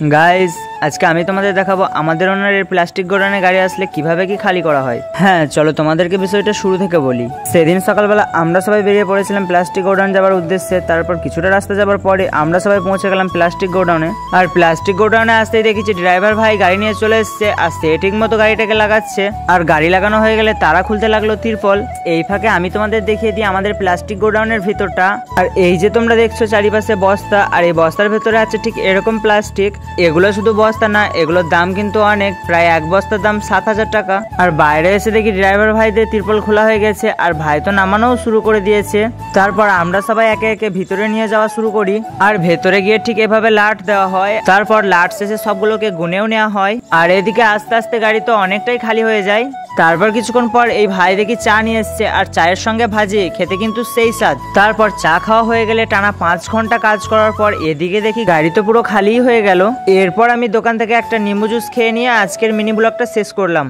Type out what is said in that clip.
Guys আজকে আমি তোমাদের দেখাবো আমাদের ওনারের প্লাস্টিক গোডাউনে গাড়ি আসলে কিভাবে কি খালি করা হয়। হ্যাঁ চলো তোমাদেরকে বিষয়টা শুরু থেকে বলি। সেদিন সকালবেলা আমরা সবাই বেরিয়ে পড়েছিলাম প্লাস্টিক গোডাউন যাওয়ার উদ্দেশ্যে। তারপর কিছুটা রাস্তা যাওয়ার পরে আমরা সবাই পৌঁছে গেলাম প্লাস্টিক গোডাউনে। আর প্লাস্টিক গোডাউনে আসতেই দেখেছি ড্রাইভার ভাই গাড়ি নিয়ে চলে এসছে আর সে ঠিক মতো গাড়িটাকে লাগাচ্ছে। আর গাড়ি লাগানো হয়ে গেলে তারা খুলতে লাগলো তিরপল। এই ফাঁকে আমি তোমাদের দেখিয়ে দিই আমাদের প্লাস্টিক গোডাউনের ভিতরটা। আর এই যে তোমরা দেখছো চারিপাশে বস্তা, আর এই বস্তার ভেতরে আছে ঠিক এরকম প্লাস্টিক। এগুলো শুধু বস্তা না, এগুলোর দাম কিন্তু অনেক, প্রায় এক বস্তার দাম 7,000 টাকা। আর বাইরে এসে দেখি ড্রাইভার ভাইদের তিরপল খোলা হয়ে গেছে আর ভাই তো নামানোও শুরু করে দিয়েছে। তারপর আমরা সবাই একে একে ভিতরে নিয়ে যাওয়া শুরু করি। আর ভেতরে গিয়ে ঠিক এভাবে লাট দেওয়া হয়। তারপর লাট শেষে সবগুলোকে গুনেও নেওয়া হয়। আর এদিকে আস্তে আস্তে গাড়ি তো অনেকটাই খালি হয়ে যায়। তারপর কিছুক্ষণ পর এই ভাই দেখি চা নিয়ে এসছে আর চায়ের সঙ্গে ভাজি, খেতে কিন্তু সেই স্বাদ। তারপর চা খাওয়া হয়ে গেলে টানা 5 ঘন্টা কাজ করার পর এদিকে দেখি গাড়ি তো পুরো খালিই হয়ে গেল। এরপর আমি দোকান থেকে একটা নিম্বু জুস খেয়ে নিয়ে আজকের মিনি ব্লগটা শেষ করলাম।